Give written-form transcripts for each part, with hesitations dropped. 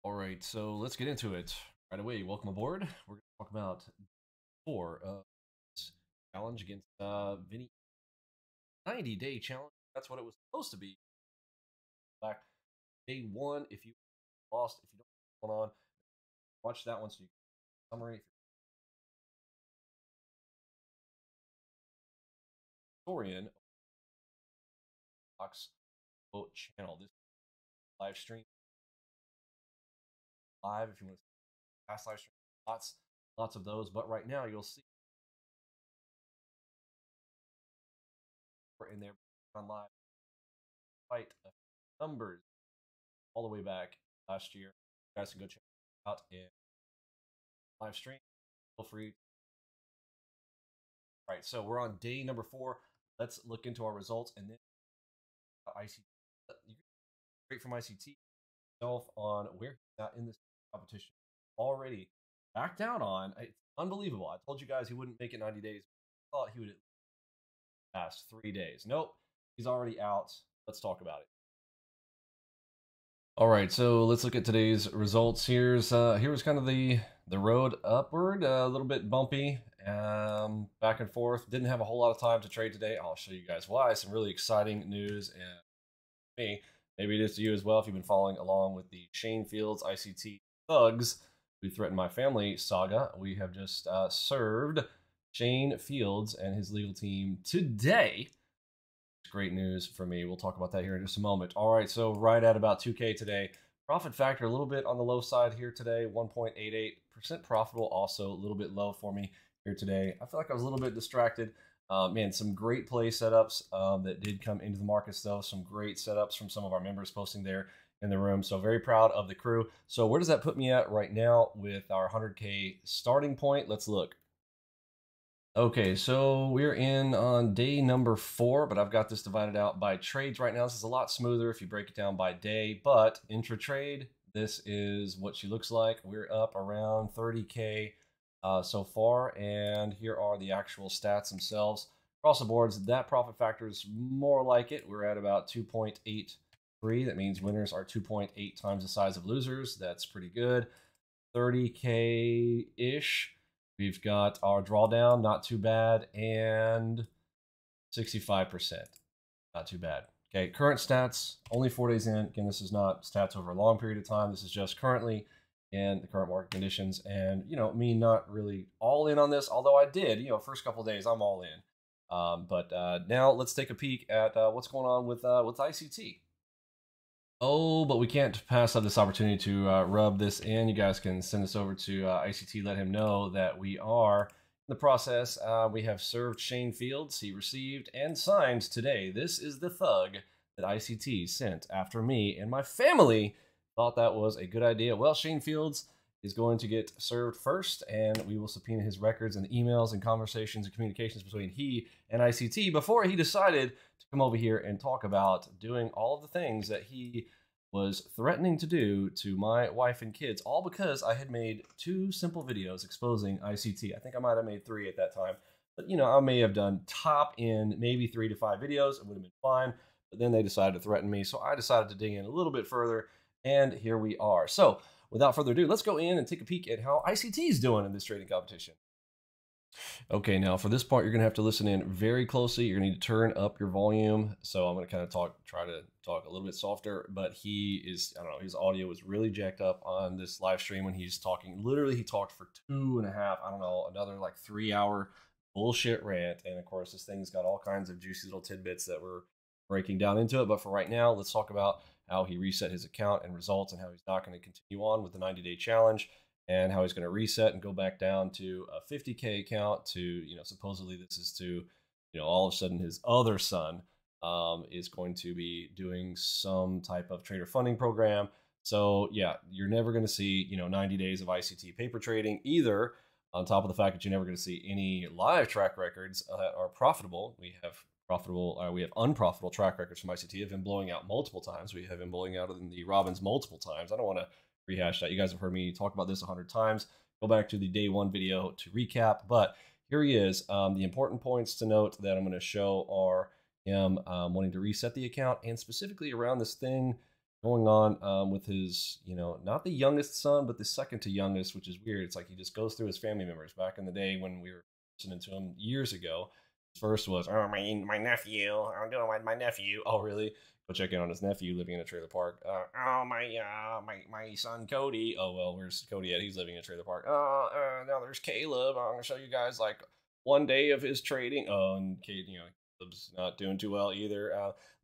All right, so let's get into it right away. Welcome aboard. We're going to talk about four challenge against Vinny 90-day challenge. That's what it was supposed to be. Back day one. If you lost, if you don't know what's going on, watch that one so you can summary. Historian Fox Boat channel. This live stream live if you want to see past live stream. Lots of those. But right now you'll see we're in there on live fight numbers all the way back last year. You guys can go check it out in live stream. Feel free. All right, so we're on day number 4. Let's look into our results and then ICT. Straight from ICT himself on where he's at in this competition. Already backed out on. It's unbelievable. I told you guys he wouldn't make it 90 days. I thought he would pass 3 days. Nope, he's already out. Let's talk about it. All right, so let's look at today's results. Here's kind of the road upward, a little bit bumpy, back and forth. Didn't have a whole lot of time to trade today. I'll show you guys why. Some really exciting news, and me, maybe it is to you as well if you've been following along with the Shane Fields ICT thugs who threatened my family saga. We have just served Shane Fields and his legal team today. Great news for me. We'll talk about that here in just a moment. All right, so right at about 2K today. Profit factor a little bit on the low side here today, 1.88% profitable, also a little bit low for me here today. I feel like I was a little bit distracted. Man, some great play setups that did come into the markets, though. Some great setups from some of our members posting there in the room. So very proud of the crew. So where does that put me at right now with our 100K starting point? Let's look. Okay, so we're in on day number 4, but I've got this divided out by trades right now. This is a lot smoother if you break it down by day, but intra-trade, this is what she looks like. We're up around 30K so far, and here are the actual stats themselves. Across the boards, that profit factor is more like it. We're at about 2.83. That means winners are 2.8 times the size of losers. That's pretty good. 30K-ish. We've got our drawdown, not too bad, and 65%, not too bad. Okay, current stats, only 4 days in. Again, this is not stats over a long period of time. This is just currently in the current market conditions. And, me not really all in on this, although I did, first couple of days, I'm all in. But now let's take a peek at what's going on with ICT. Oh, but we can't pass up this opportunity to rub this in. You guys can send this over to ICT, let him know that we are in the process. We have served Shane Fields. He received and signed today. This is the thug that ICT sent after me and my family thought that was a good idea. Well, Shane Fields is going to get served first, and we will subpoena his records and emails and conversations and communications between he and ICT before he decided to come over here and talk about doing all of the things that he was threatening to do to my wife and kids, all because I had made 2 simple videos exposing ICT. I think I might have made 3 at that time, but I may have done top in maybe 3 to 5 videos. It would have been fine, but then they decided to threaten me, so I decided to dig in a little bit further, and here we are. So without further ado, let's go in and take a peek at how ICT is doing in this trading competition. Okay, now for this part, you're going to have to listen in very closely. You're going to need to turn up your volume. So I'm going to kind of try to talk a little bit softer, but he is, I don't know, his audio was really jacked up on this live stream when he's talking. Literally, he talked for 2.5, I don't know, another like 3-hour bullshit rant. And of course, this thing's got all kinds of juicy little tidbits that we're breaking down into it. But for right now, let's talk about how he reset his account and results and how he's not going to continue on with the 90-day challenge, and how he's going to reset and go back down to a 50K account to, supposedly this is to, all of a sudden his other son is going to be doing some type of trader funding program. So yeah, you're never going to see, 90 days of ICT paper trading either, on top of the fact that you're never going to see any live track records that are profitable. We have unprofitable track records from ICT. Have been blowing out multiple times. We have been blowing out in the Robins multiple times. I don't want to rehash that. You guys have heard me talk about this 100 times. Go back to the day 1 video to recap, but here he is. The important points to note that I'm going to show are him wanting to reset the account, and specifically around this thing going on with his, not the youngest son, but the second to youngest, which is weird. It's like he just goes through his family members. Back in the day when we were listening to him years ago, his first was, oh, my nephew. I'm doing my nephew. Oh, really? Go check in on his nephew living in a trailer park. Oh, my son Cody. Oh, well, where's Cody at? He's living in a trailer park. Now there's Caleb. I'm gonna show you guys like one day of his trading. Oh, and Caleb's not doing too well either.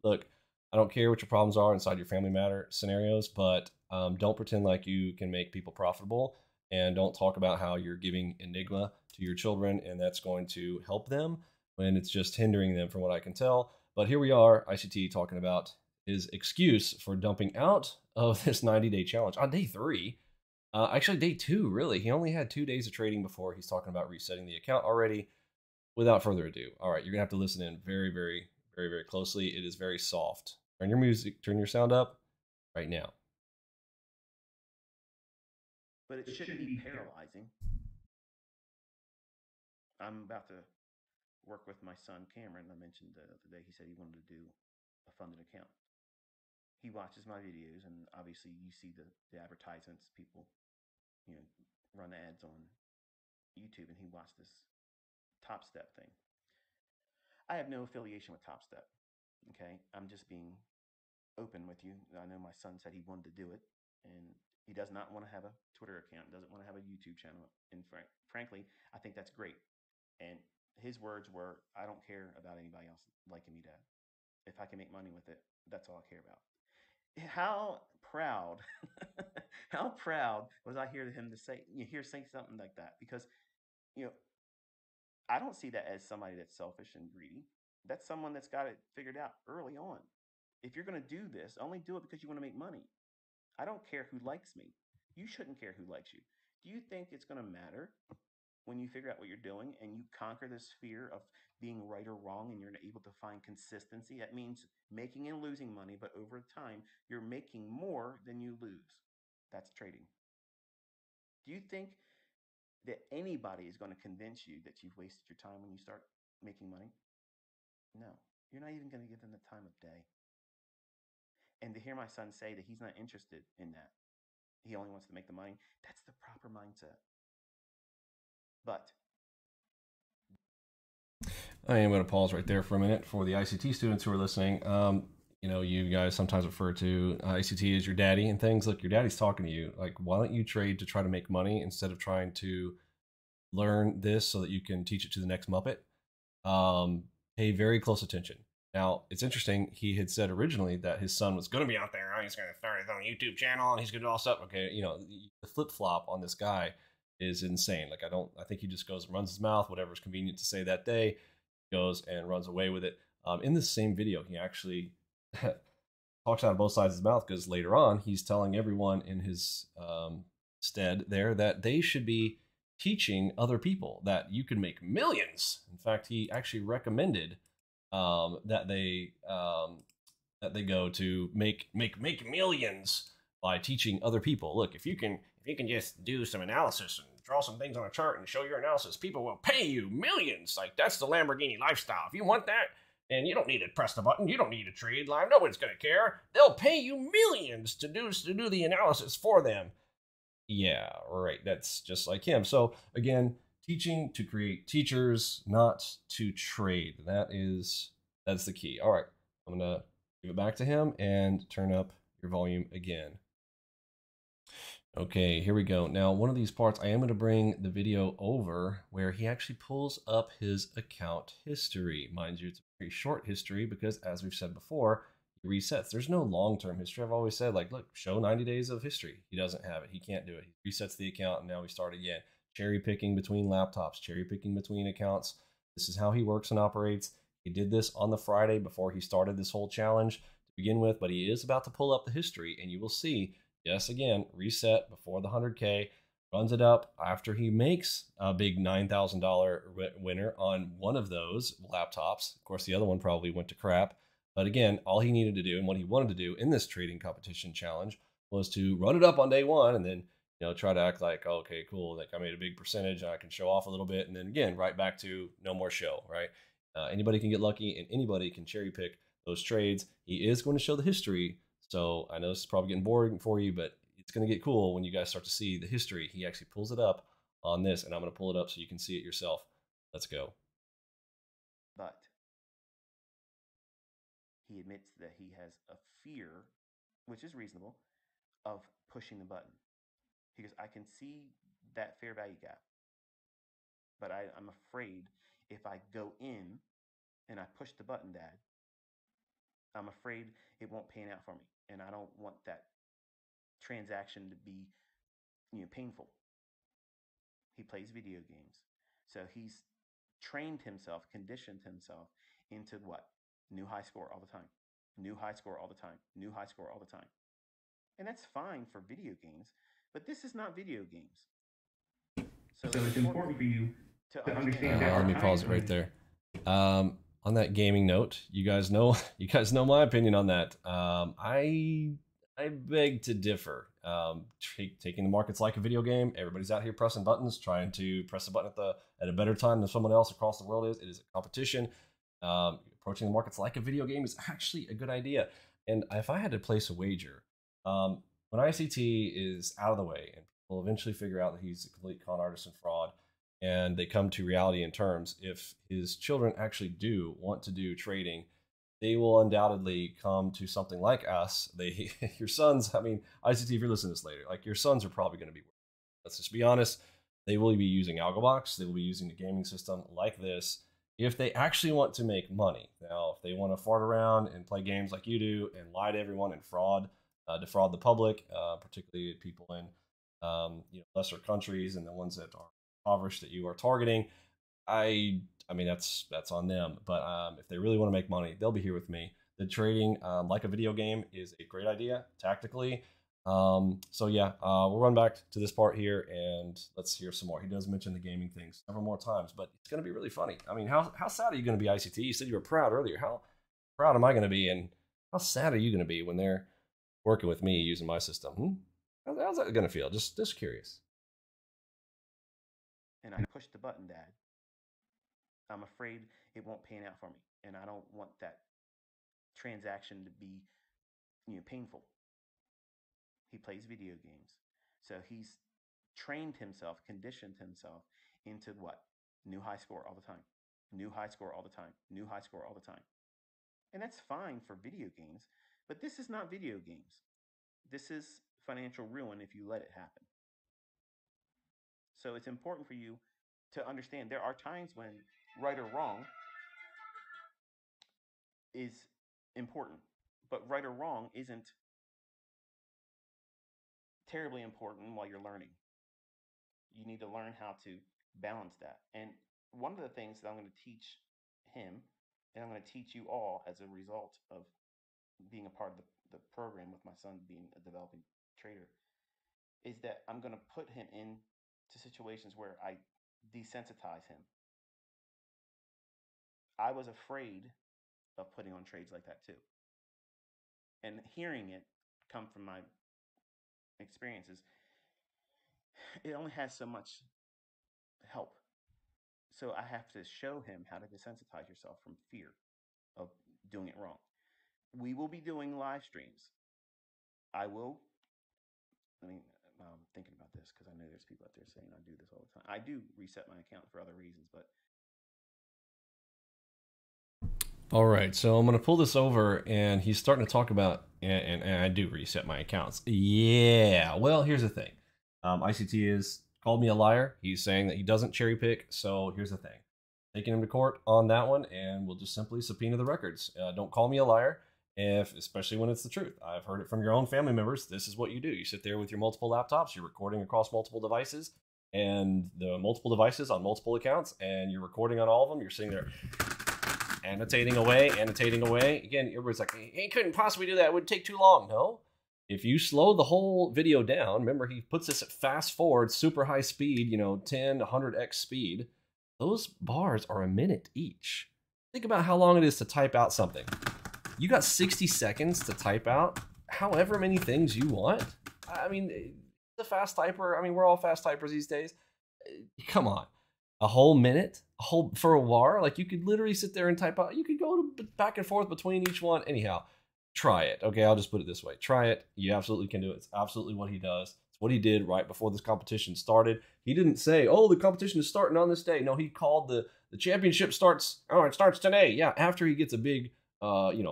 Look, I don't care what your problems are inside your family matter scenarios, but don't pretend like you can make people profitable, and don't talk about how you're giving Enigma to your children and that's going to help them when it's just hindering them, from what I can tell. But here we are, ICT talking about his excuse for dumping out of this 90-day challenge on day 3. Actually, day 2, really. He only had 2 days of trading before he's talking about resetting the account already. Without further ado, all right, you're going to have to listen in very, very, very, very closely. It is very soft. Turn your sound up right now. But it shouldn't be paralyzing. I'm about to work with my son Cameron. I mentioned the other day he said he wanted to do a funded account. He watches my videos, and obviously you see the advertisements. People, run ads on YouTube, and he watched this Top Step thing. I have no affiliation with Top Step. Okay, I'm just being open with you. I know my son said he wanted to do it, and he does not want to have a Twitter account, doesn't want to have a YouTube channel. And frankly, I think that's great. And his words were, I don't care about anybody else liking me, Dad. If I can make money with it, that's all I care about. How proud, how proud was I hear him to say, say something like that? Because, I don't see that as somebody that's selfish and greedy. That's someone that's got it figured out early on. If you're going to do this, only do it because you want to make money. I don't care who likes me. You shouldn't care who likes you. Do you think it's going to matter when you figure out what you're doing and you conquer this fear of being right or wrong and you're able to find consistency? That means making and losing money, but over time, you're making more than you lose. That's trading. Do you think that anybody is going to convince you that you've wasted your time when you start making money? No, you're not even going to give them the time of day. And to hear my son say that he's not interested in that, he only wants to make the money, that's the proper mindset. But I am going to pause right there for a minute for the ICT students who are listening. You guys sometimes refer to ICT as your daddy and things. Look, your daddy's talking to you. Like, why don't you trade to try to make money instead of trying to learn this so that you can teach it to the next Muppet? Pay very close attention. Now, it's interesting. He had said originally that his son was going to be out there. He's going to start his own YouTube channel and he's going to do all stuff. Okay, the flip flop on this guy is insane. Like, I think he just goes and runs his mouth, whatever's convenient to say that day, goes and runs away with it. In this same video, he actually talks out of both sides of his mouth, because later on, he's telling everyone in his stead there that they should be teaching other people that you can make millions. In fact, he actually recommended that they go to make millions by teaching other people. Look, if you can just do some analysis and draw some things on a chart and show your analysis, people will pay you millions. Like, that's the Lamborghini lifestyle. If you want that, and you don't need to press the button, you don't need to trade live. Nobody's going to care. They'll pay you millions to do the analysis for them. Yeah, right. That's just like him. So again, teaching to create teachers, not to trade. That's the key. All right, I'm gonna give it back to him and turn up your volume again. Okay, here we go. Now, one of these parts, I am going to bring the video over where he actually pulls up his account history. Mind you, it's a pretty short history because, as we've said before, he resets. There's no long-term history. I've always said, like, look, show 90 days of history. He doesn't have it. He can't do it. He resets the account, and now we start again. Cherry picking between laptops, cherry picking between accounts. This is how he works and operates. He did this on the Friday before he started this whole challenge to begin with, but he is about to pull up the history, and you will see, yes, again, reset before the 100K, runs it up after he makes a big $9,000 winner on one of those laptops. Of course, the other one probably went to crap. But again, all he needed to do and what he wanted to do in this trading competition challenge was to run it up on day one and then, try to act like, oh, okay, cool, like I made a big percentage, I can show off a little bit, and then again, right back to no more show, right? Anybody can get lucky and anybody can cherry pick those trades. He is going to show the history So I know this is probably getting boring for you, but it's going to get cool when you guys start to see the history. He actually pulls it up on this, and I'm going to pull it up so you can see it yourself. Let's go. But he admits that he has a fear, which is reasonable, of pushing the button. He goes, I can see that fair value gap, but I'm afraid if I go in and I push the button, Dad, I'm afraid it won't pan out for me, and I don't want that transaction to be, painful. He plays video games, so he's trained himself, conditioned himself into what? New high score all the time, new high score all the time, new high score all the time, and that's fine for video games, but this is not video games. So it's important for you to understand. Let me pause it right there. On that gaming note, you guys know my opinion on that. I beg to differ. Taking the markets like a video game, everybody's out here pressing buttons, trying to press a button at a better time than someone else across the world is. It is a competition. Approaching the markets like a video game is actually a good idea. And if I had to place a wager, when ICT is out of the way and people eventually figure out that he's a complete con artist and fraud, and they come to reality in terms, if his children actually do want to do trading, they will undoubtedly come to something like us. Your sons, I mean, ICT, if you're listening to this later, like your sons are probably going to be, let's just be honest, they will be using AlgoBox. They will be using the gaming system like this if they actually want to make money. Now, if they want to fart around and play games like you do and lie to everyone and defraud the public, particularly people in lesser countries and the ones that are impoverished that you are targeting, I mean that's on them. But if they really want to make money, they'll be here with me. The trading like a video game is a great idea tactically. So yeah, we'll run back to this part here and let's hear some more. He does mention the gaming things several more times, but it's going to be really funny. I mean, how sad are you going to be, ICT? You said you were proud earlier. How proud am I going to be, and how sad are you going to be when they're working with me using my system? How's that going to feel? Just curious. And I push the button, Dad, I'm afraid it won't pan out for me, and I don't want that transaction to be, painful. He plays video games, so he's trained himself, conditioned himself into what? New high score all the time, new high score all the time, new high score all the time, and that's fine for video games, but this is not video games. This is financial ruin if you let it happen. So it's important for you to understand there are times when right or wrong is important, but right or wrong isn't terribly important while you're learning. You need to learn how to balance that. And one of the things that I'm going to teach him, and I'm going to teach you all as a result of being a part of the program with my son being a developing trader, is that I'm going to put him into situations where I desensitize him. I was afraid of putting on trades like that too. And hearing it come from my experiences, it only has so much help. So I have to show him how to desensitize yourself from fear of doing it wrong. We will be doing live streams. I'm thinking about this because I know there's people out there saying I do this all the time. I do reset my account for other reasons, but. All right, so I'm going to pull this over, and he's starting to talk about, and I do reset my accounts. Yeah, well, here's the thing. ICT has called me a liar. He's saying that he doesn't cherry pick, so here's the thing. Taking him to court on that one, and we'll just simply subpoena the records. Don't call me a liar, especially when it's the truth. I've heard it from your own family members. This is what you do. You sit there with your multiple laptops, you're recording across multiple devices, and the multiple devices on multiple accounts, and you're recording on all of them. You're sitting there annotating away. Again, everybody's like, he couldn't possibly do that. It would take too long. No. If you slow the whole video down, remember he puts this at fast forward, super high speed, 10, 100x speed. Those bars are a minute each. Think about how long it is to type out something. You got 60 seconds to type out however many things you want. I mean, the fast typer, we're all fast typers these days. Come on. A whole minute? For a war? Like, you could literally sit there and type out. You could go back and forth between each one. Anyhow, try it. Okay, I'll just put it this way. Try it. You absolutely can do it. It's absolutely what he does. It's what he did right before this competition started. He didn't say, oh, the competition is starting on this day. No, he called the championship starts, oh, it starts today. Yeah, after he gets a big,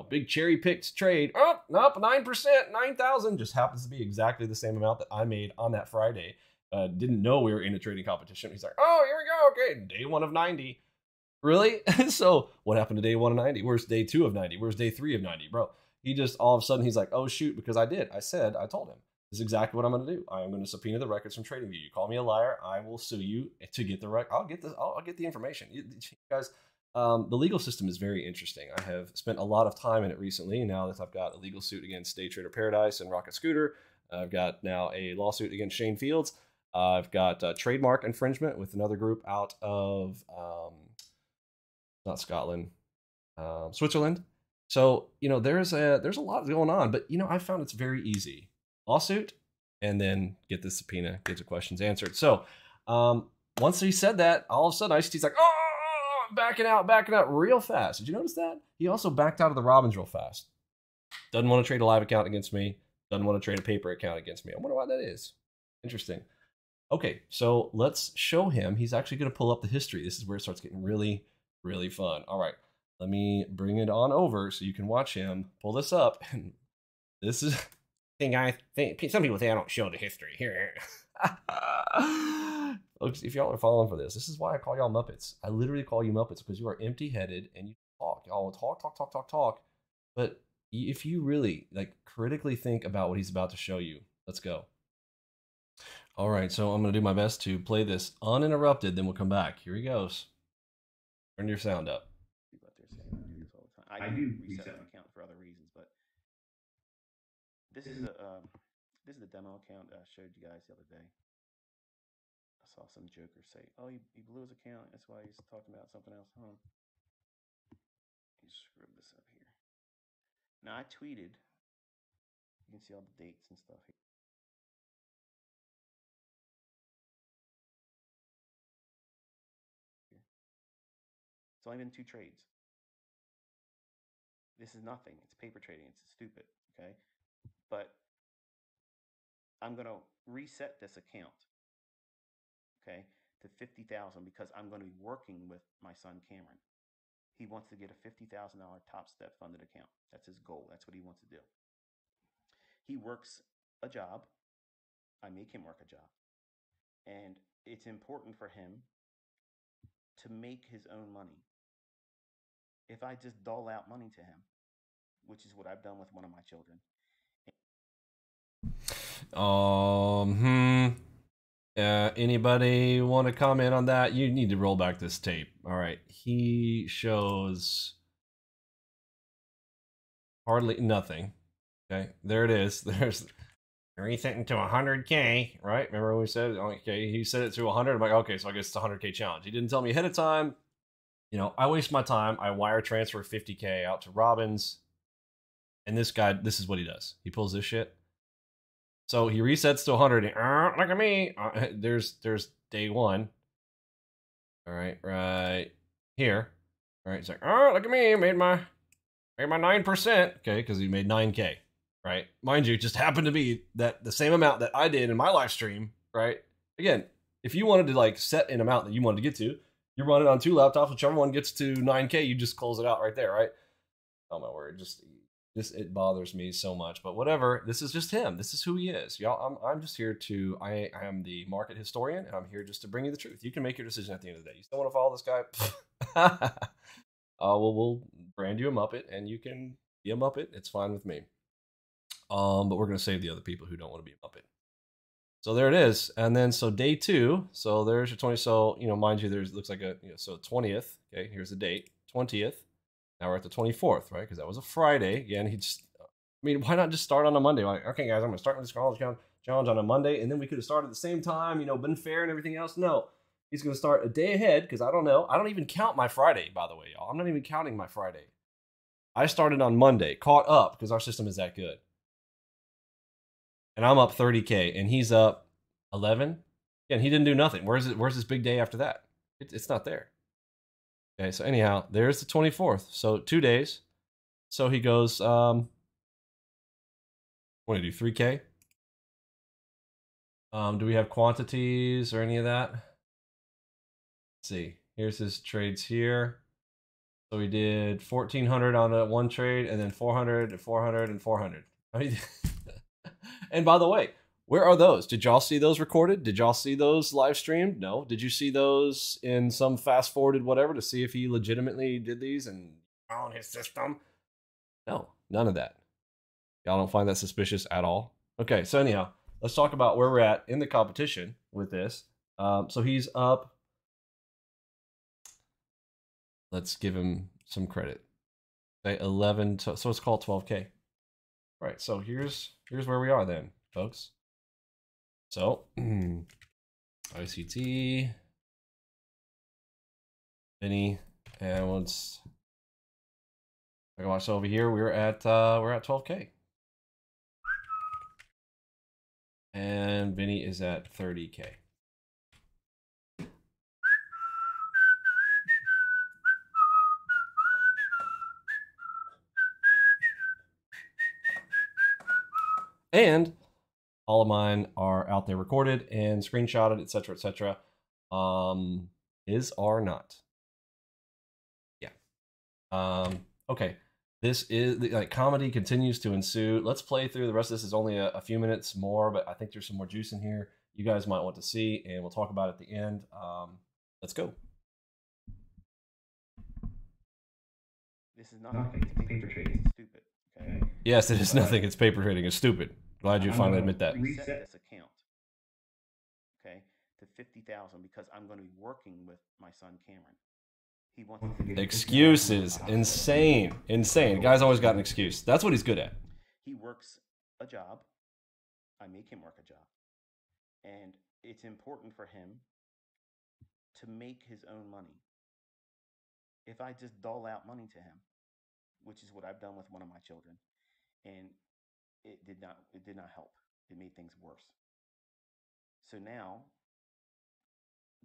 big cherry picked trade. Oh, nope, 9%, 9,000. Just happens to be exactly the same amount that I made on that Friday. Didn't know we were in a trading competition. He's like, oh, here we go. Okay, day 1 of 90. Really? So what happened to day 1 of 90? Where's day 2 of 90? Where's day 3 of 90? Bro, he just all of a sudden he's like, oh shoot, because I told him. This is exactly what I'm going to do. I am going to subpoena the records from TradingView. You call me a liar, I will sue you to get the record. I'll get the information. You guys, the legal system is very interesting. I have spent a lot of time in it recently. Now that I've got a legal suit against Day Trader Paradise and Rocket Scooter, I've got now a lawsuit against Shane Fields. I've got trademark infringement with another group out of not Scotland, Switzerland. So there's a lot going on, but I found it's very easy. Lawsuit, and then get the subpoena, get the questions answered. So once he said that, all of a sudden he's like, oh, backing out real fast. Did you notice that? He also backed out of the Robins real fast. Doesn't want to trade a live account against me. Doesn't want to trade a paper account against me. I wonder why that is. Interesting. Okay, so let's show him. He's actually going to pull up the history. This is where it starts getting really, really fun. All right, let me bring it on over so you can watch him pull this up. And this is... guys, some people say I don't show the history here. Folks, if y'all are falling for this is why I call y'all Muppets. I literally call you Muppets because you are empty-headed and you talk. Y'all talk. But if you really critically think about what he's about to show you, let's go. All right, so I'm going to do my best to play this uninterrupted. Then we'll come back. Here he goes. Turn your sound up. I do reset my account for other reasons, but this is the demo account I showed you guys the other day. I saw some joker say, "Oh, he blew his account. That's why he's talking about something else." Huh? You screwed this up here. Now I tweeted. You can see all the dates and stuff here. It's only been 2 trades. This is nothing. It's paper trading. It's stupid. Okay. But I'm going to reset this account, okay, to 50,000 because I'm going to be working with my son Cameron. He wants to get a $50,000 Top Step funded account. That's his goal. That's what he wants to do. He works a job. I make him work a job. And it's important for him to make his own money. If I just dole out money to him, which is what I've done with one of my children. Anybody want to comment on that? You need to roll back this tape. All right. He shows hardly nothing. Okay. There it is. There's resetting to 100K, right? Remember when we said, okay, he set it to 100. I'm like, okay, so I guess it's a 100K challenge. He didn't tell me ahead of time. I waste my time. I wire transfer 50K out to Robbins. And this guy, this is what he does. He pulls this shit. So he resets to 100. And, look at me. There's day 1. All right here. All right, it's like, oh, look at me. Made my 9%. Okay, because he made 9K. Right, mind you, it just happened to be that the same amount that I did in my live stream. Right. Again, if you wanted to set an amount that you wanted to get to, you run it on 2 laptops. Whichever one gets to 9K, you just close it out right there. Right. Oh my word, it bothers me so much, but whatever. This is just him. This is who he is, y'all. I'm just here to. I am the market historian, and I'm here just to bring you the truth. You can make your decision at the end of the day. You still want to follow this guy? We'll brand you a Muppet, and you can be a Muppet. It's fine with me. But we're gonna save the other people who don't want to be a Muppet. So there it is, and then so day 2. So there's your 20. So mind you, there's looks like a so 20th. Okay, here's the date, 20th. Now we're at the 24th, right? Because that was a Friday. Again, why not just start on a Monday? Like, okay, guys, I'm going to start with this college challenge on a Monday, and then we could have started at the same time, been fair and everything else. No, he's going to start a day ahead because I don't know. I don't even count my Friday, by the way, y'all. I'm not even counting my Friday. I started on Monday, caught up because our system is that good. And I'm up 30K, and he's up 11. And he didn't do nothing. Where's his big day after that? It's not there. Okay, so anyhow, there's the 24th. So 2 days. So he goes, Want to do 3K? Do we have quantities or any of that? Let's see. Here's his trades here. So we did 1,400 on one trade, and then 400, 400, and 400. I mean, and by the way, where are those? Did y'all see those recorded? Did y'all see those live streamed? No. Did you see those in some fast forwarded whatever to see if he legitimately did these and on his system? No, none of that. Y'all don't find that suspicious at all? Okay, so anyhow, let's talk about where we're at in the competition with this. So he's up. Let's give him some credit. Say 11, so it's called 12K. Right, so here's where we are then, folks. So, ICT, Vinny, and once I watch over here, we're at 12K. And Vinny is at 30K. And all of mine are out there recorded and screenshotted, etc., etc. Is or not? Yeah. Okay. This is like comedy continues to ensue. Let's play through the rest of this. Is only a few minutes more, but I think there's some more juice in here. You guys might want to see, and we'll talk about it at the end. Let's go. This is nothing. It's paper trading. It's stupid. Okay. Yes, it is nothing. It's paper trading. It's stupid. Glad you finally admit that. Reset this account, okay, to 50,000 because I'm going to be working with my son Cameron. He wants to get excuses. Insane. Insane. Guy's always got an excuse. That's what he's good at. He works a job. I make him work a job, and it's important for him to make his own money. If I just dole out money to him, which is what I've done with one of my children, and it did not help. It made things worse. So now,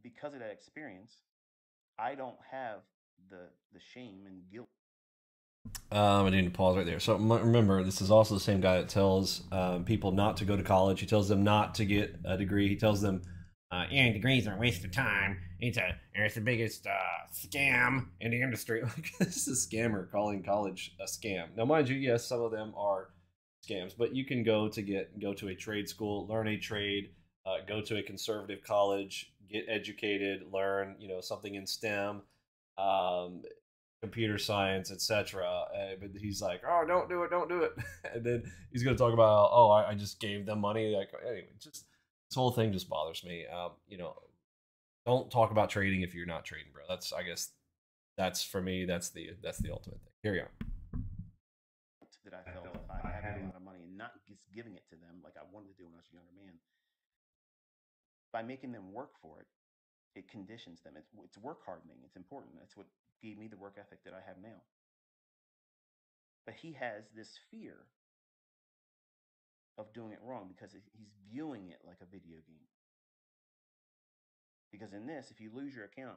because of that experience, I don't have the shame and guilt. I need to pause right there. So remember, this is also the same guy that tells people not to go to college. He tells them not to get a degree. He tells them, degrees are a waste of time. It's the biggest scam in the industry. Like, this is a scammer calling college a scam. Now, mind you, yes, some of them are scams, but you can go to a trade school, learn a trade, go to a conservative college, get educated, learn something in STEM, computer science, etc. But he's like, oh, don't do it, and then he's going to talk about, oh, I just gave them money. Like, anyway, just this whole thing just bothers me. Don't talk about trading if you're not trading, bro. I guess that's for me. That's the ultimate thing. Here we go. That I felt if I had a lot of money and not just giving it to them like I wanted to do when I was a younger man. By making them work for it, it conditions them. It's work hardening. It's important. That's what gave me the work ethic that I have now. But he has this fear of doing it wrong because he's viewing it like a video game. Because in this, if you lose your account,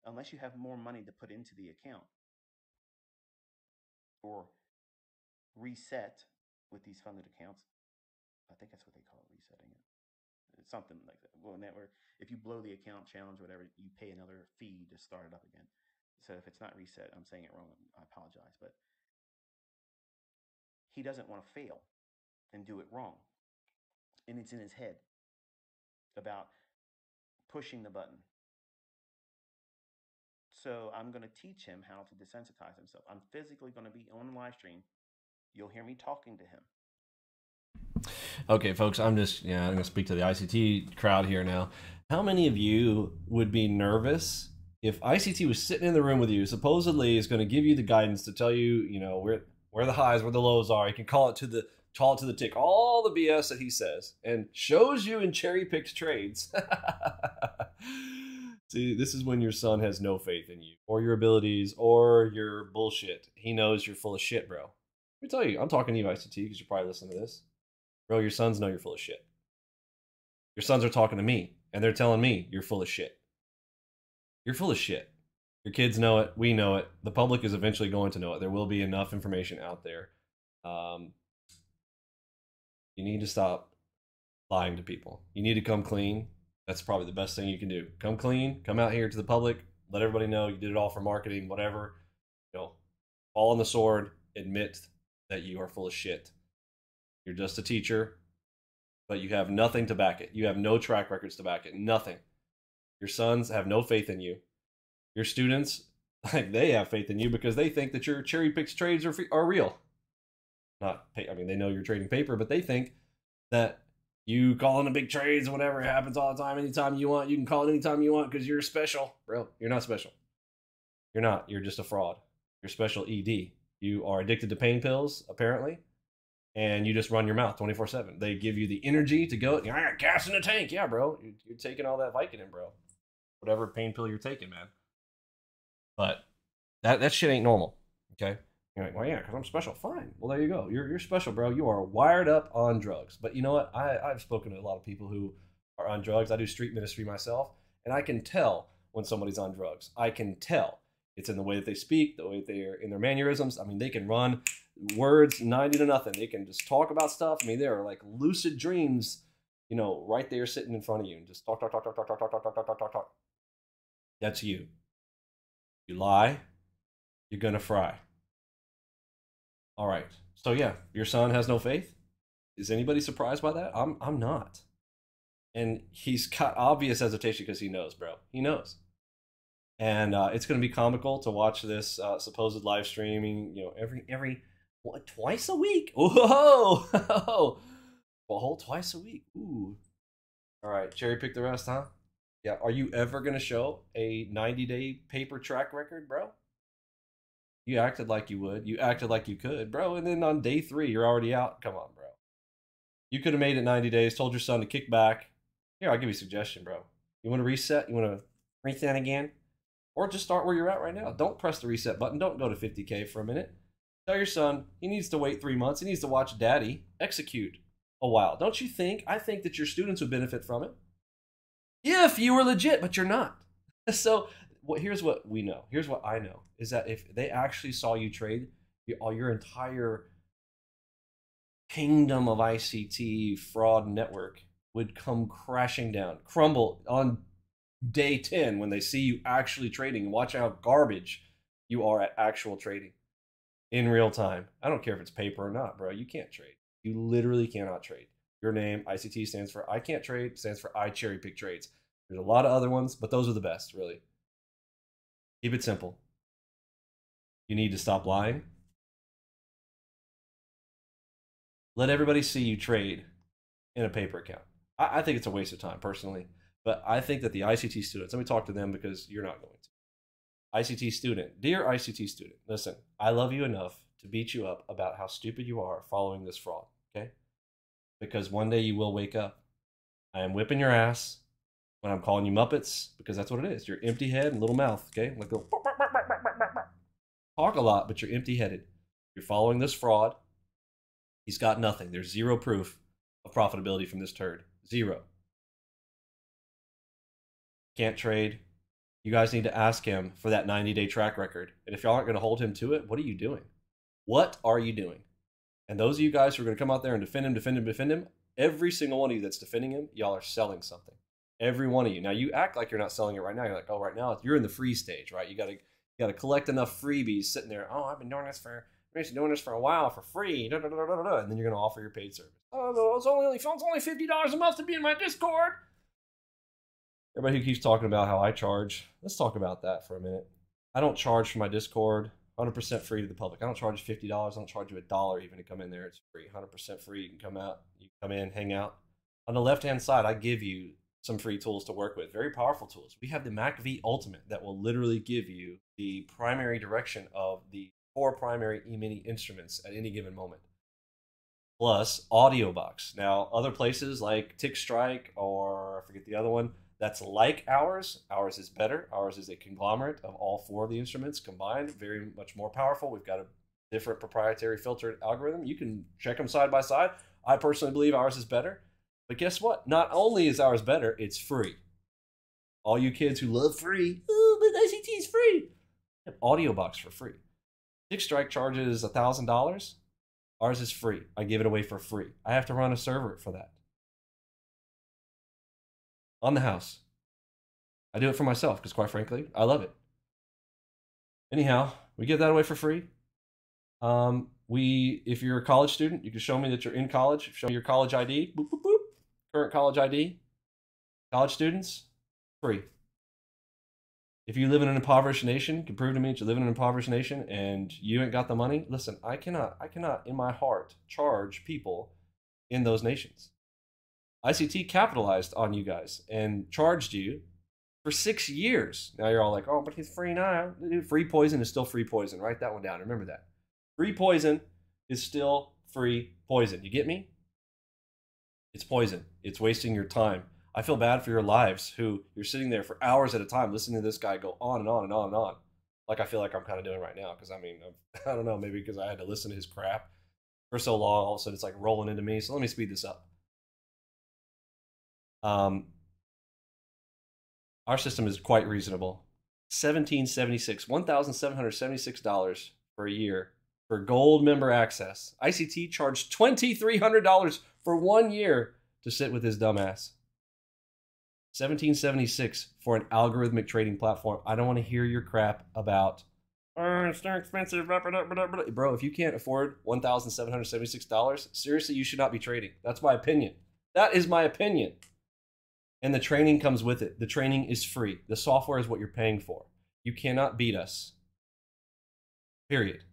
unless you have more money to put into the account or reset with these funded accounts, I think that's what they call it, resetting it. It's something like that. Well, if you blow the account challenge, whatever, you pay another fee to start it up again. So if it's not reset, I'm saying it wrong. I apologize, but he doesn't want to fail and do it wrong, and it's in his head about pushing the button. So I'm going to teach him how to desensitize himself. I'm physically going to be on the live stream. You'll hear me talking to him. Okay, folks, I'm going to speak to the ICT crowd here now. How many of you would be nervous if ICT was sitting in the room with you, supposedly is going to give you the guidance to tell you, where the highs, where the lows are. You can call it to the tick, all the BS that he says, and shows you in cherry-picked trades. See, this is when your son has no faith in you, or your abilities, or your bullshit. He knows you're full of shit, bro. Let me tell you, I'm talking to you, ICT, because you're probably listening to this. Bro, your sons know you're full of shit. Your sons are talking to me, and they're telling me you're full of shit. You're full of shit. Your kids know it. We know it. The public is eventually going to know it. There will be enough information out there. You need to stop lying to people. You need to come clean. That's probably the best thing you can do. Come clean, come out here to the public, let everybody know you did it all for marketing, whatever. You know, fall on the sword, admit that you are full of shit. You're just a teacher, but you have nothing to back it. You have no track records to back it. Nothing. Your sons have no faith in you. Your students, like, they have faith in you because they think that your cherry picked trades are real. I mean, they know you're trading paper, but they think that you call in the big trades, whatever, it happens all the time, anytime you want. You can call it anytime you want because you're special. Bro, you're not special. You're not. You're just a fraud. You're special ED. You are addicted to pain pills, apparently, and you just run your mouth 24/7. They give you the energy to go, I got gas in the tank. Yeah, bro. You're taking all that Vicodin, bro. Whatever pain pill you're taking, man. But that shit ain't normal, okay? You're like, well, yeah, because I'm special. Fine. Well, there you go. You're special, bro. You are wired up on drugs. But you know what? I've spoken to a lot of people who are on drugs. I do street ministry myself, and I can tell when somebody's on drugs. I can tell. It's in the way that they speak, the way that they're in their mannerisms. I mean, they can run words 90 to nothing. They can just talk about stuff. I mean, they're like lucid dreams, you know, right there sitting in front of you and just talk. That's you. You lie, you're gonna fry. All right. So yeah, your son has no faith. Is anybody surprised by that? I'm not. And he's got obvious hesitation because he knows, bro. He knows. And it's going to be comical to watch this supposed live streaming. You know, every what, twice a week. Whoa, a whole twice a week. Ooh. All right, cherry pick the rest, huh? Yeah. Are you ever going to show a 90-day paper track record, bro? You acted like you would. You acted like you could, bro. And then on day 3, you're already out. Come on, bro. You could have made it 90 days, told your son to kick back. Here, I'll give you a suggestion, bro. You want to reset? You want to reset again? Or just start where you're at right now. Don't press the reset button. Don't go to 50K for a minute. Tell your son he needs to wait 3 months. He needs to watch daddy execute a while. Don't you think? I think that your students would benefit from it. If you were legit, but you're not. So here's what we know. Here's what I know. Is that if they actually saw you trade, your entire kingdom of ICT fraud network would come crashing down, crumble on day 10 when they see you actually trading. Watch how garbage you are at actual trading in real time. I don't care if it's paper or not, bro. You can't trade. You literally cannot trade. Your name, ICT, stands for I can't trade, stands for I cherry pick trades. There's a lot of other ones, but those are the best, really. Keep it simple. You need to stop lying. Let everybody see you trade in a paper account. I think it's a waste of time, personally. But I think that the ICT students, let me talk to them because you're not going to. ICT student, dear ICT student, listen, I love you enough to beat you up about how stupid you are following this fraud, okay? Because one day you will wake up. I am whipping your ass when I'm calling you Muppets, because that's what it is. You're empty head and little mouth, okay? Like go talk a lot, but you're empty-headed. You're following this fraud. He's got nothing. There's zero proof of profitability from this turd. Zero. Can't trade. You guys need to ask him for that 90-day track record. And if y'all aren't going to hold him to it, what are you doing? What are you doing? And those of you guys who are going to come out there and defend him, every single one of you that's defending him, y'all are selling something. Every one of you. Now, you act like you're not selling it right now. You're like, oh, right now you're in the free stage, right? You got to collect enough freebies sitting there. Oh, I've been doing this for a while for free. And then you're going to offer your paid service. Oh, it's only $50 a month to be in my Discord. Everybody who keeps talking about how I charge, let's talk about that for a minute. I don't charge for my Discord. 100% free to the public. I don't charge $50. I don't charge you $1 even to come in there. It's free. 100% free. You can come out. You can come in, hang out. On the left-hand side, I give you some free tools to work with. Very powerful tools. We have the MacV Ultimate that will literally give you the primary direction of the 4 primary E-mini instruments at any given moment. Plus AudioBox. Now, other places like TickStrike or I forget the other one, that's like ours. Ours is better. Ours is a conglomerate of all 4 of the instruments combined. Very much more powerful. We've got a different proprietary filtered algorithm. You can check them side by side. I personally believe ours is better. But guess what? Not only is ours better, it's free. All you kids who love free, oh, but ICT is free. Have AudioBox for free. TickStrike charges $1,000. Ours is free. I give it away for free. I have to run a server for that. On the house. I do it for myself because, quite frankly, I love it. Anyhow, we give that away for free. If you're a college student, you can show me that you're in college. Show me your college ID. Boop, boop, boop. Current college ID. College students, free. If you live in an impoverished nation, you can prove to me that you live in an impoverished nation and you ain't got the money. Listen, I cannot in my heart charge people in those nations. ICT capitalized on you guys and charged you for 6 years. Now you're all like, oh, but he's free now. Dude, free poison is still free poison. Write that one down. Remember that. Free poison is still free poison. You get me? It's poison. It's wasting your time. I feel bad for your lives who you're sitting there for hours at a time listening to this guy go on and on and on and on. Like I feel like I'm kind of doing right now because, I mean, I don't know, maybe because I had to listen to his crap for so long, all of a sudden it's like rolling into me. So let me speed this up. Our system is quite reasonable. $1,776 for a year for gold member access. ICT charged $2,300 for 1 year to sit with his dumbass. $1,776 for an algorithmic trading platform. I don't want to hear your crap about, oh, it's too expensive. Bro, if you can't afford $1,776, seriously, you should not be trading. That's my opinion. That is my opinion. And the training comes with it. The training is free. The software is what you're paying for. You cannot beat us. Period.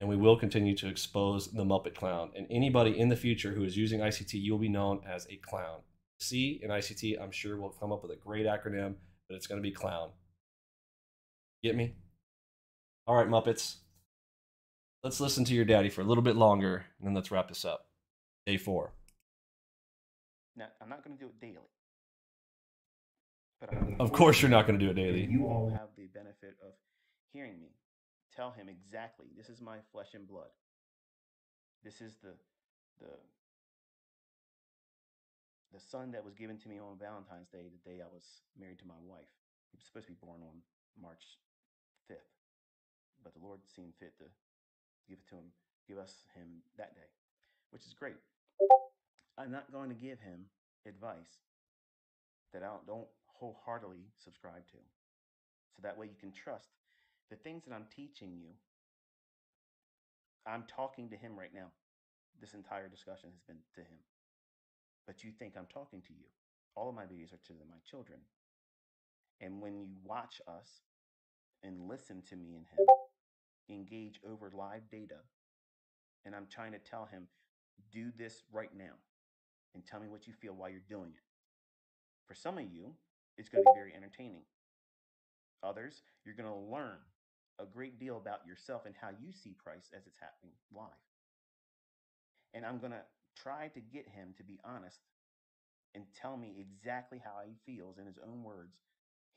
And we will continue to expose the Muppet Clown. And anybody in the future who is using ICT, you will be known as a clown. C in ICT, I'm sure we'll come up with a great acronym, but it's going to be clown. Get me? All right, Muppets. Let's listen to your daddy for a little bit longer, and then let's wrap this up. Day 4. Now, I'm not going to do it daily. But of course you're not going to do it daily. You all have the benefit of hearing me tell him exactly, this is my flesh and blood. This is the son that was given to me on Valentine's Day, the day I was married to my wife. He was supposed to be born on March 5th, but the Lord seemed fit to give him that day, which is great. I'm not going to give him advice that I don't wholeheartedly subscribe to. So that way you can trust the things that I'm teaching you. I'm talking to him right now. This entire discussion has been to him. But you think I'm talking to you. All of my videos are to my children. And when you watch us and listen to me and him engage over live data, and I'm trying to tell him, do this right now and tell me what you feel while you're doing it. For some of you, it's going to be very entertaining. Others, you're going to learn a great deal about yourself and how you see price as it's happening live. And I'm going to try to get him to be honest and tell me exactly how he feels in his own words.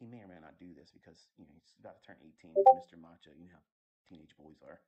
He may or may not do this because, you know, he's about to turn 18, Mr. Macho. You know how teenage boys are.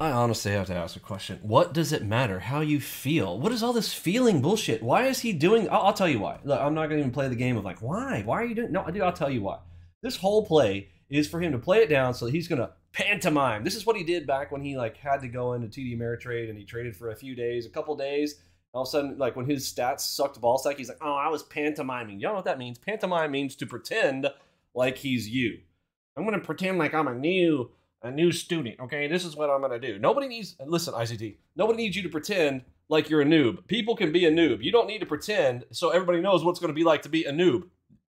I honestly have to ask a question. What does it matter how you feel? What is all this feeling bullshit? Why is he doing... I'll tell you why. Look, I'm not going to even play the game of like, why? Why are you doing... No, dude, I'll tell you why. This whole play is for him to play it down so that he's going to pantomime. This is what he did back when he like had to go into TD Ameritrade and he traded for a few days, a couple days. All of a sudden, like when his stats sucked ball sack, he's like, oh, I was pantomiming. You know what that means? Pantomime means to pretend like he's you. I'm going to pretend like I'm a new student, okay? This is what I'm going to do. Nobody needs... Listen, ICT. Nobody needs you to pretend like you're a noob. People can be a noob. You don't need to pretend so everybody knows what's going to be like to be a noob.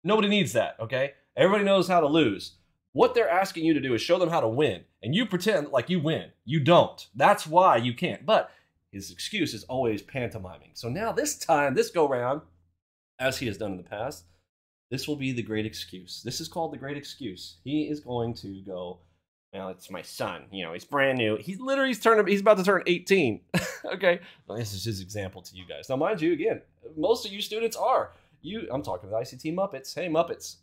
Nobody needs that, okay? Everybody knows how to lose. What they're asking you to do is show them how to win. And you pretend like you win. You don't. That's why you can't. But his excuse is always pantomiming. So now this time, this go-round, as he has done in the past, this will be the great excuse. This is called the great excuse. He is going to go... Well, it's my son. You know, he's brand new. He's about to turn 18. Okay. Well, this is his example to you guys. Now, mind you, again, most of you students are. I'm talking to the ICT Muppets. Hey, Muppets.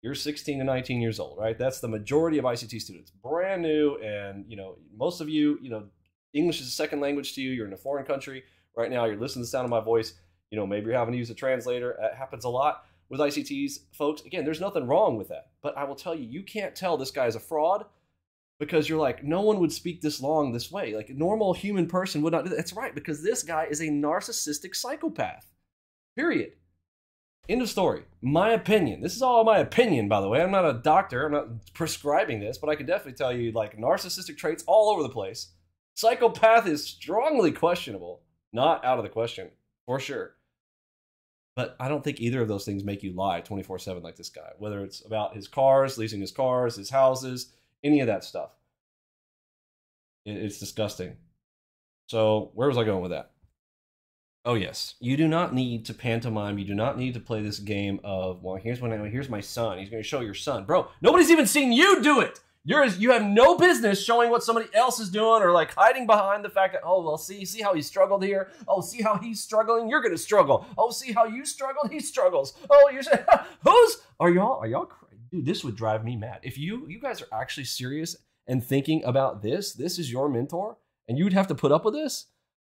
You're 16 to 19 years old, right? That's the majority of ICT students. Brand new. And, you know, most of you, you know, English is a second language to you. You're in a foreign country right now. You're listening to the sound of my voice. You know, maybe you're having to use a translator. It happens a lot with ICTs, folks. Again, there's nothing wrong with that. But I will tell you, you can't tell this guy is a fraud because you're like, no one would speak this long this way. Like a normal human person would not do that. That's right, because this guy is a narcissistic psychopath. Period. End of story. My opinion. This is all my opinion, by the way. I'm not a doctor. I'm not prescribing this, but I can definitely tell you, like, narcissistic traits all over the place. Psychopath is strongly questionable. Not out of the question, for sure. But I don't think either of those things make you lie 24/7 like this guy. Whether it's about his cars, leasing his cars, his houses, any of that stuff. It's disgusting. So where was I going with that? Oh, yes. You do not need to pantomime. You do not need to play this game of, well, here's my son. He's going to show your son. Bro, nobody's even seen you do it. You have no business showing what somebody else is doing or like hiding behind the fact that, oh, well, see how he struggled here. Oh, see how he's struggling. You're going to struggle. Oh, see how you struggled. He struggles. Oh, you're saying, are y'all crazy? Dude, this would drive me mad. If you guys are actually serious and thinking about this is your mentor and you would have to put up with this,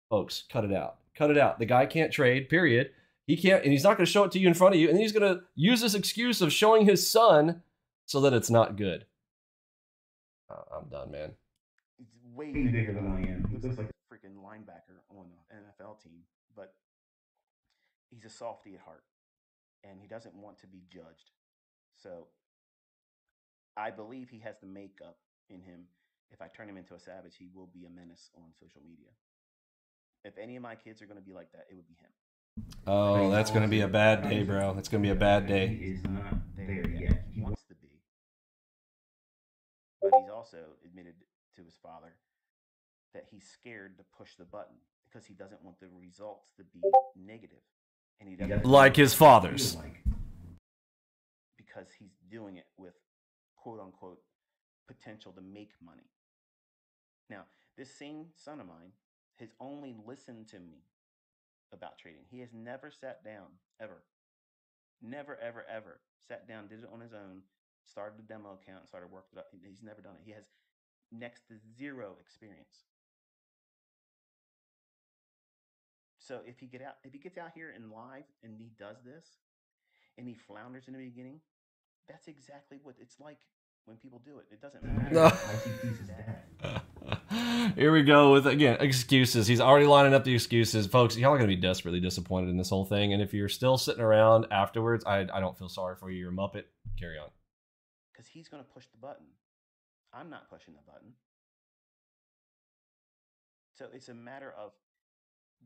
folks, cut it out. Cut it out. The guy can't trade, period. He can't, and he's not going to show it to you in front of you. And he's going to use this excuse of showing his son so that it's not good. I'm done, man. He's way bigger than I am. He looks like a freaking linebacker on an NFL team, but he's a softy at heart, and he doesn't want to be judged. So I believe he has the makeup in him. If I turn him into a savage, he will be a menace on social media. If any of my kids are going to be like that, it would be him. Oh, that's going to be a bad day, bro. That's going to be a bad day. He is not there yet. He wants to be. But he's also admitted to his father that he's scared to push the button because he doesn't want the results to be negative. And he doesn't like his father's. Because he's doing it with quote unquote potential to make money. Now, this same son of mine has only listened to me about trading. He has never sat down, ever. Never, ever, ever sat down, did it on his own, started a demo account, and started working it up. He's never done it. He has next to zero experience. So if he gets out here and live and he does this and he flounders in the beginning, that's exactly what it's like when people do it. It doesn't matter. Here we go with, again, excuses. He's already lining up the excuses. Folks, y'all are going to be desperately disappointed in this whole thing. And if you're still sitting around afterwards, I don't feel sorry for you. You're a Muppet. Carry on. Because he's going to push the button. I'm not pushing the button. So it's a matter of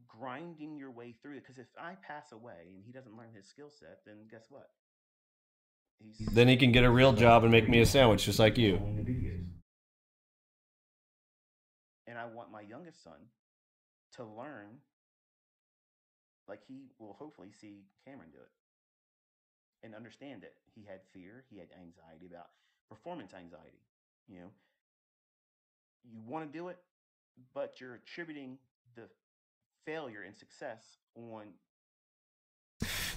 grinding your way through it. Because if I pass away and he doesn't learn his skill set, then guess what? Then he can get a real job and make me a sandwich just like you. And I want my youngest son to learn like he will hopefully see Cameron do it and understand it. He had fear, he had anxiety about performance anxiety. You know, you want to do it, but you're attributing the failure and success on.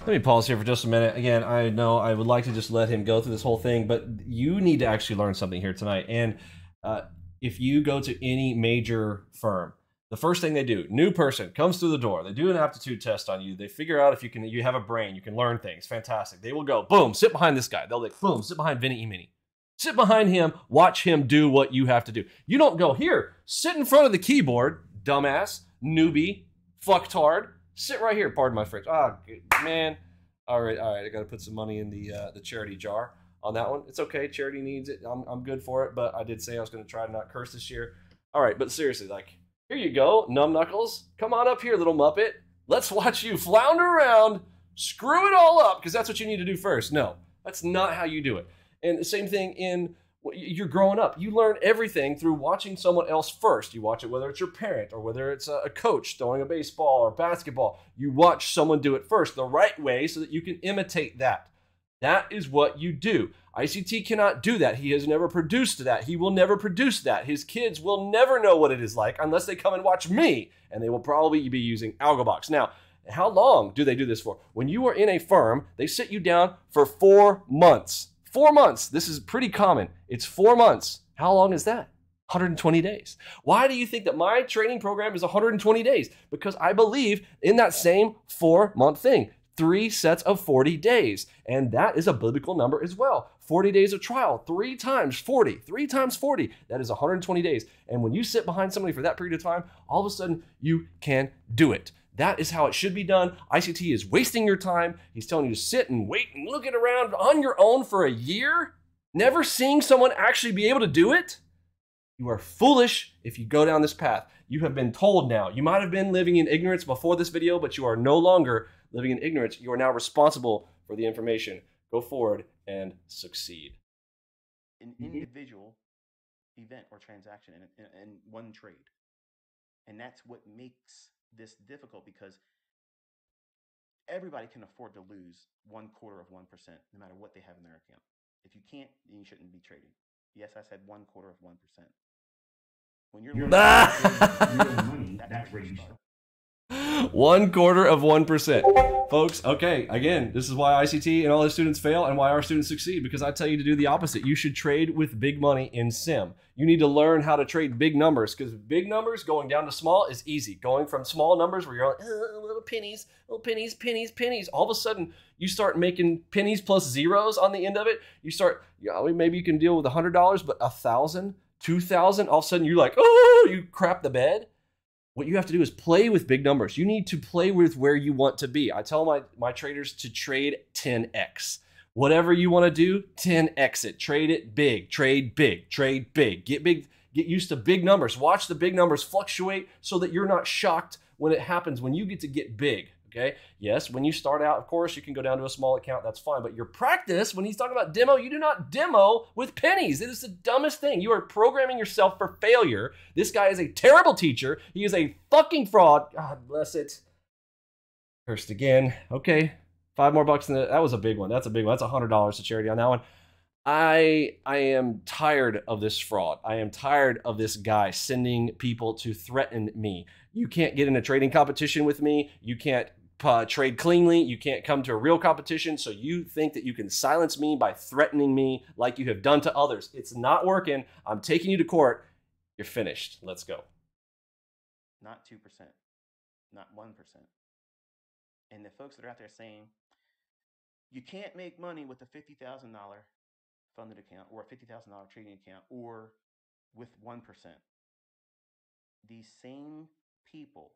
Let me pause here for just a minute. Again, I know I would like to just let him go through this whole thing, but you need to actually learn something here tonight. And if you go to any major firm, the first thing they do, new person comes through the door. They do an aptitude test on you. They figure out if you have a brain, you can learn things. Fantastic. They will go, boom, sit behind this guy. They'll like, boom, sit behind Vinny E-Mini. Sit behind him, watch him do what you have to do. You don't go, here, sit in front of the keyboard, dumbass, newbie, fucktard. Sit right here, pardon my French. Man. All right, I got to put some money in the charity jar on that one. It's okay, charity needs it. I'm good for it, but I did say I was going to try to not curse this year. All right, but seriously, like, here you go, numbknuckles. Come on up here, little Muppet. Let's watch you flounder around, screw it all up, because that's what you need to do first. No, that's not how you do it. And the same thing in, you're growing up. You learn everything through watching someone else first. You watch it whether it's your parent or whether it's a coach throwing a baseball or basketball. You watch someone do it first the right way so that you can imitate that. That is what you do. ICT cannot do that. He has never produced that. He will never produce that. His kids will never know what it is like unless they come and watch me, and they will probably be using AlgoBox. Now, how long do they do this for? When you are in a firm, they sit you down for 4 months. 4 months. This is pretty common. It's 4 months. How long is that? 120 days. Why do you think that my training program is 120 days? Because I believe in that same 4-month thing. 3 sets of 40 days. And that is a biblical number as well. 40 days of trial, 3 times 40, 3 times 40. That is 120 days. And when you sit behind somebody for that period of time, all of a sudden you can do it. That is how it should be done. ICT is wasting your time. He's telling you to sit and wait and look it around on your own for a year, never seeing someone actually be able to do it. You are foolish if you go down this path. You have been told now. You might have been living in ignorance before this video, but you are no longer living in ignorance. You are now responsible for the information. Go forward and succeed. An individual event or transaction in one trade. And that's what makes this difficult, because everybody can afford to lose 1/4 of 1%, no matter what they have in their account. If you can't, then you shouldn't be trading. Yes, I said 1/4 of 1%. When you're losing real money, that's where you start. 1/4 of 1%. Folks, okay, again, this is why ICT and all the students fail and why our students succeed, because I tell you to do the opposite. You should trade with big money in sim. You need to learn how to trade big numbers, because big numbers going down to small is easy. Going from small numbers where you're like, little pennies, pennies. All of a sudden, you start making pennies plus zeros on the end of it. You start, maybe you can deal with $100, but 1,000, 2,000, all of a sudden you're like, oh, you crap the bed. What you have to do is play with big numbers. You need to play with where you want to be. I tell my traders to trade 10x. Whatever you want to do, 10x it. Trade it big. Trade big. Trade big. Get big. Get used to big numbers. Watch the big numbers fluctuate so that you're not shocked when it happens, when you get big. Okay? Yes, when you start out, of course, you can go down to a small account. That's fine. But your practice, when he's talking about demo, you do not demo with pennies. It is the dumbest thing. You are programming yourself for failure. This guy is a terrible teacher. He is a fucking fraud. God bless it. Cursed again. Okay. 5 more bucks. That was a big one. That's a big one. That's $100 to charity on that one. I am tired of this fraud. I am tired of this guy sending people to threaten me. You can't get in a trading competition with me. You can't trade cleanly. You can't come to a real competition. So you think that you can silence me by threatening me like you have done to others. It's not working. I'm taking you to court. You're finished. Let's go. Not 2%, not 1%. And the folks that are out there saying, you can't make money with a $50,000 funded account or a $50,000 trading account or with 1%. These same people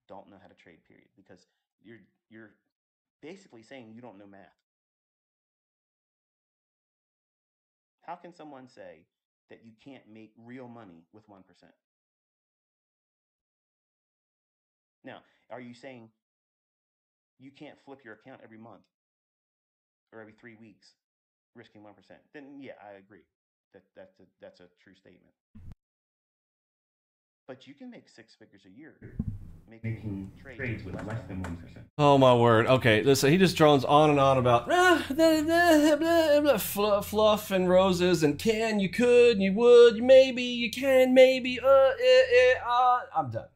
don't know how to trade, period, because you're basically saying you don't know math. How can someone say that you can't make real money with 1%? Now, are you saying you can't flip your account every month or every 3 weeks, risking 1%? Then yeah, I agree. That's a true statement. But you can make 6 figures a year making trades with less than 1%. Oh my word. Okay, listen, he just drones on and on about fluff and roses and you could, you would, maybe, you can, maybe, I'm done.